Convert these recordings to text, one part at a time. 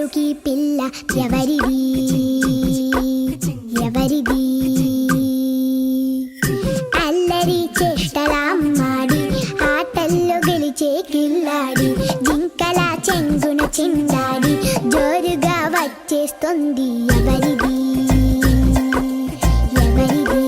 అసలుకి పిల్ల ఎవరిది ఎవరిది? అల్లరి చేష్టల అమ్మాడి, ఆటల్లో గెలిచే కిల్లాడి, జింకల చెంగున చిందాడి, జోరుగా వచ్చేస్తుంది ఎవరిది ఎవరిది?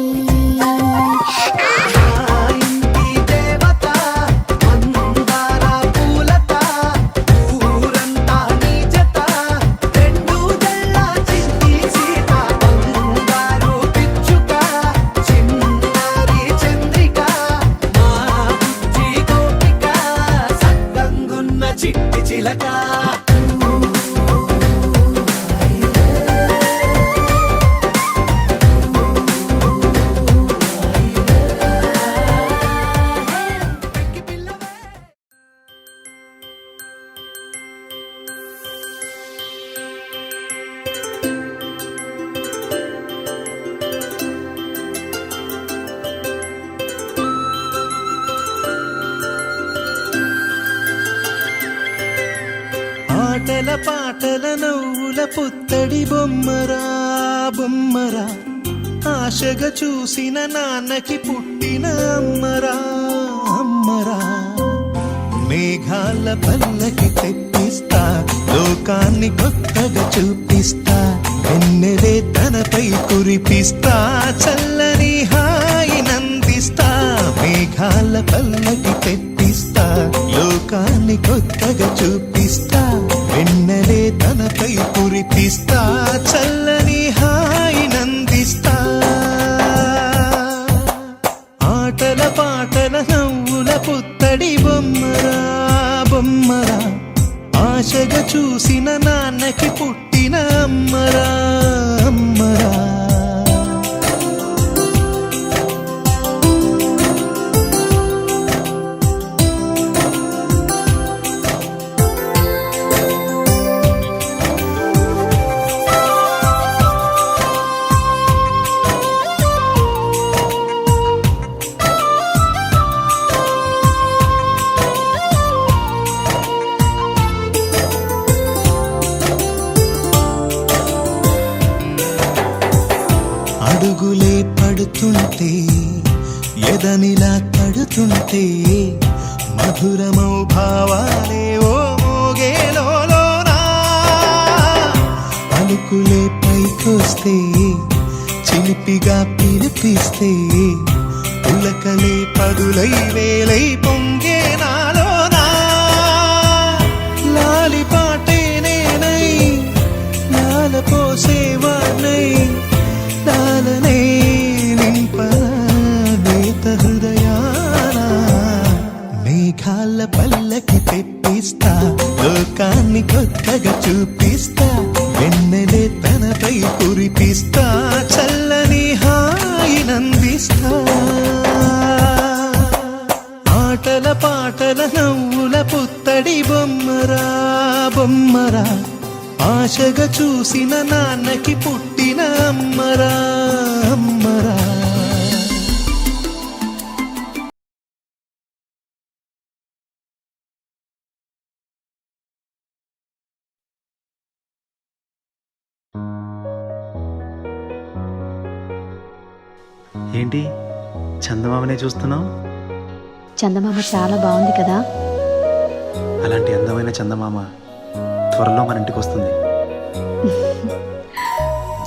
ఆటల పాటల నవ్వుల పుత్తడి బొమ్మరా బొమ్మరా, ఆశగా చూసిన నాన్నకి పుట్టిన అమ్మరా అమ్మరా. మేఘాల పల్లకి తెప్పిస్తా, లోకాన్ని కొత్తగా చూపిస్తా, వెన్నెలే తనపై కురిపిస్తా, చల్లని హాయి నందిస్తా. మేఘాల పల్లకి తెప్పిస్తా, లోకాన్ని కొత్తగా చూపిస్తా, వెన్నెలే తనపై కురిపిస్తా, చల్లని హాయి నందిస్తా. ఆటల పాటల నవ్వుల పుత్తడి బొమ్మరా బొమ్మరా, ఆశగా చూసిన నాన్నకి పుట్టిన అమ్మరా అమ్మరా. అడుగులే పడుతుంటే, ఎదనిలా తడుతుంటే, మధురమౌ భావాలే ఓ మోగేలోనా. పలుకులే పైకొస్తే, చిలిపిగా పిలిపిస్తే, పులకలే పదులై వేలై పొంగే నాలోనా. లాలిపాటే నేనై లాలపోసేవాణ్ణై, లాలనే నింపలేత హృదయాన. మేఘాల పల్లకి తెప్పిస్తా, లోకాన్ని కొత్తగా చూపిస్తా, వెన్నెలే తనపై కురిపిస్తా, చల్లని హాయి నందిస్తా. ఆటల పాటల నవ్వుల పుత్తడి బొమ్మరా బొమ్మరా, ఆశగా చూసిన నాన్నకి పుట్టిన అమ్మరా అమ్మరా. ఏంటి చందమామనే చూస్తున్నావు? చందమామ చాలా బాగుంది కదా. అలాంటి అందమైన చందమామ త్వరలో మన ఇంటికి వస్తుంది.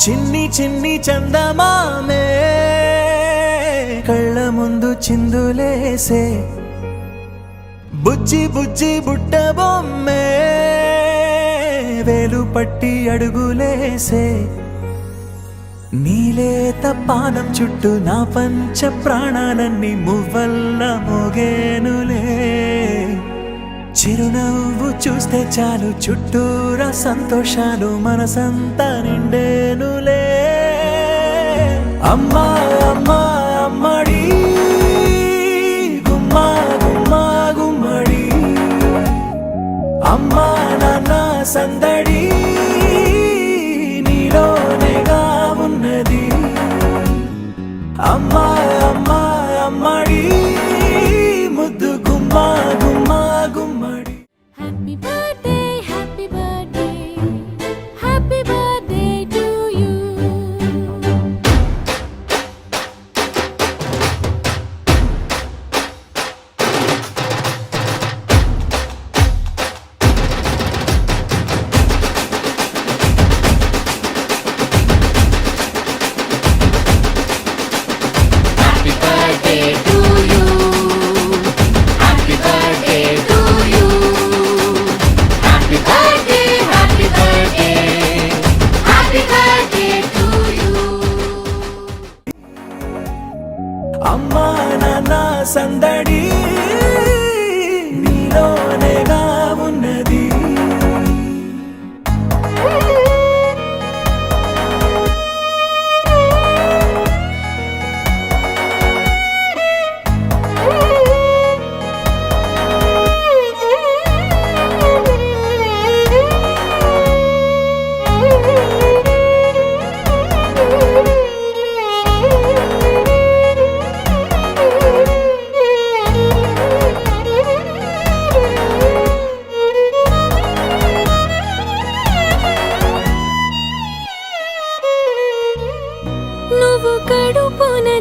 చిన్ని చిన్ని చందమామే కళ్ళ ముందు చిందులేసే, బుజ్జి బుజ్జి బుట్ట బొమ్మే వేలు పట్టి అడుగులేసే. నీలేత పానం చుట్టూ నా పంచ ప్రాణాలన్నీ మువ్వల్ల మోగేనులే. చిరునవ్వు చూస్తే చాలు చుట్టూరా సంతోషాలు మనసంతా నిండేనులే. అమ్మా అమ్మా అమ్మడి, గుమ్మా గుమ్మా గుమ్మడి, అమ్మా నాన్న సందడి నీలోనేగా ఉన్నది. అమ్మా అమ్మా అమ్మడి, ముద్దు గుమ్మా గుమ్మా గుమ్మడి. హ్యాపీ బర్త్డే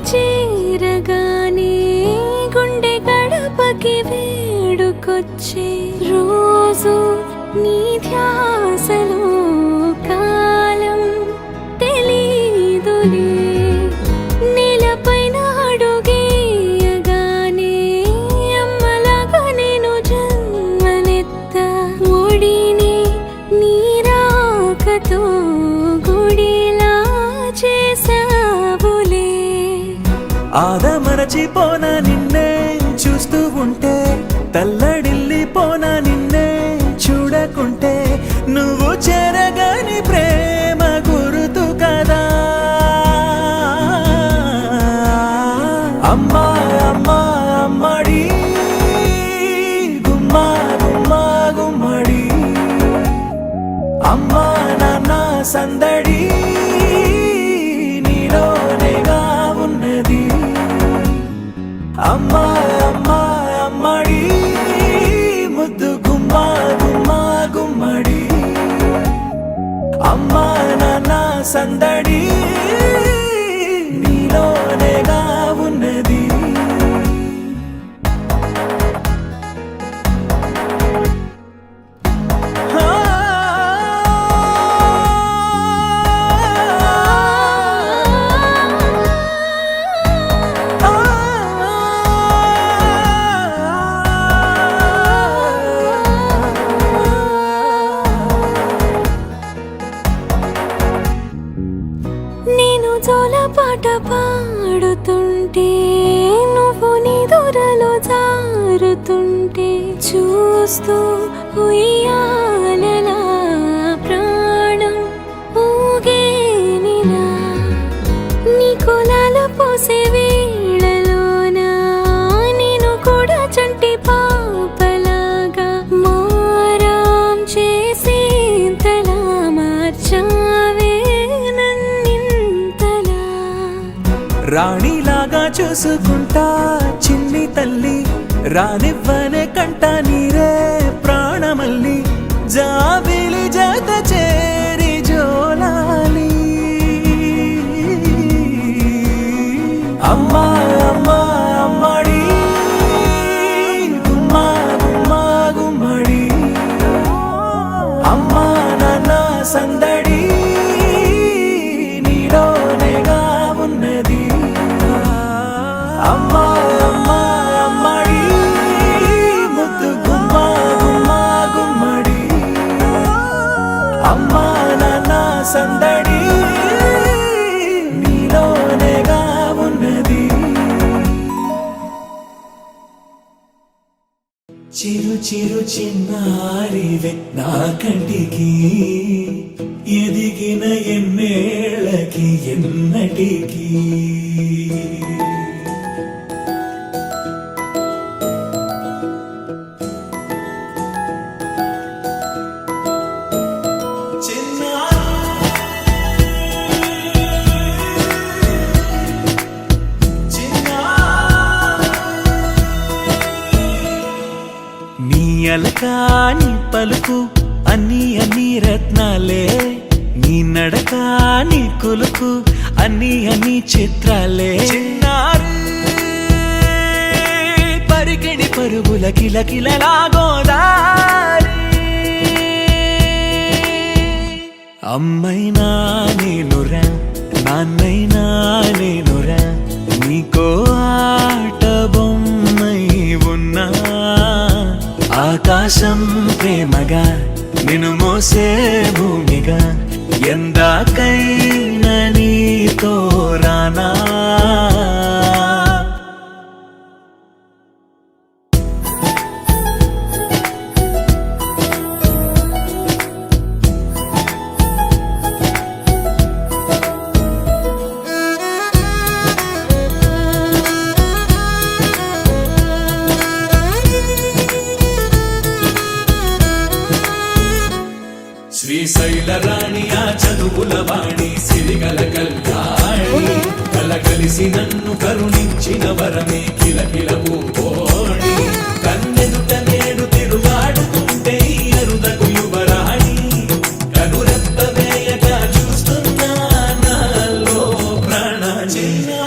చేరగానే గుండె గడపకి వేడుకొచ్చే రోజు నీ ధ్యాసలో కాలం తెలీదులే నేలపైన అడుగేయగానే అమ్మలాగా నేను జన్మనెత్త ఒడిని నీరాకతో గుడిలా చేసావులే ఆదమరచిపోనా నిన్నే చూస్తూ ఉంటే తల్లడిల్లిపోనా నిన్నే చూడకుంటే నువ్వు చెరగని ప్రేమ గుర్తు కదా అమ్మా అమ్మా అమ్మడి గుమ్మా గుమ్మా గుమ్మడి అమ్మా నాన్న సందడి నీలోనేగా ఉన్నది అమ్మా అమ్మా అమ్మడి ముద్దు గుమ్మా గుమ్మా గుమ్మడి అమ్మా నాన్న సందడి నీలోనేగా ఉన్నది నేను జోలపాట పాడుతుంటే నువ్వు నిదురలో జారుతుంటే చూస్తూ ఉయ్యాలలా ప్రాణం ఊగేనిలా నీ కులాల పోసే వేళలోన నేను కూడా చంటి పాపలాగా మారాం చేసేంతలా మార్చావే నన్నింతలా రాణిలాగా చూసుకుంటా చిన్ని తల్లి రానివ్వనే కంట నీరే ప్రాణమల్లి జాబిలి జత చేరి జోలాలి అమ్మా అమ్మా అమ్మడి గుమ్మా గుమ్మా గుమ్మడి అమ్మా నాన్న సందడి నీలోనేగా ఉన్నది అమ్మా అమ్మా అమ్మడి ముద్దు గుమ్మా గుమ్మా గుమ్మడి అమ్మా నాన్న సందడి నీలోనేగా ఉన్నది చిరు చిరు చిన్నారివే నా కంటికి ఎదిగిన ఎన్నేళ్ళకి ఎన్నటికి నీ అలకా నీ పలుకు అన్ని అన్ని రత్నాలే నీ నడక నీ కులుకు అన్ని అన్ని చిత్రాలే చిన్నారు పరికిణి పరుగుల కిలకిలలా గోదారి అమ్మైనా నేనురా నాన్నైనా నేనురా నీకో ఆట బొమ్మై ఉన్నా ఆకాశం ప్రేమగా నిన్ను మోసే భూమిగా ఎందాకైనా నీతో రానా శ్రీశైల రాణి ఆ చదువుల వాణి సిరిగల కళ్యాణి కలగలిసి నన్ను కరుణించిన వరమే కిలకిల పూకోణి కన్నెదుట నేడు తిరుగాడుతుంటే అరుదకు యువరాణి కనురెప్ప వేయగా చూస్తున్నా నాలో ప్రాణ చిన్నా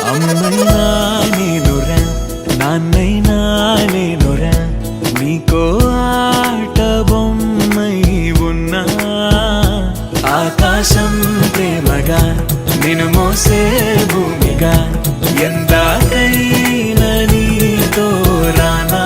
అమ్మైనా నేనురా నాన్నైనా నేనురా నీకో ఆట బొమ్మై ఉన్నా ఆకాశం ప్రేమగా నిన్ను మోసే భూమిగా ఎందాకైనా నీతో రానా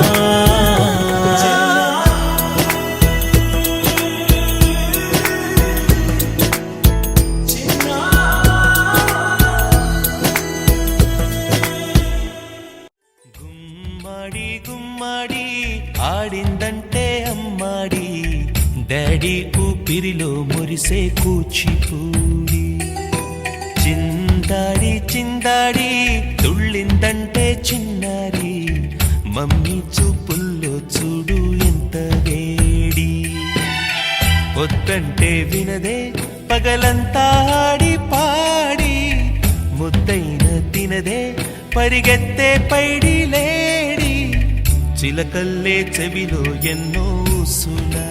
గుమ్మడి గుమ్మడి ఆడిందంటే అమ్మాడి డాడీ ఊపిరిలో మురిసే కూచిపూడి చిందాడి చిందాడి తుళ్ళిందంటే చిన్నారి మమ్మీ చూపుల్లో చూడు ఎంత వేడి వద్దంటే వినదే పగలంతా ఆడి పాడి ముద్దైన తినదే పరిగెత్తే పైడి లేడి చిలకల్లే చెవిలో ఎన్నో సులా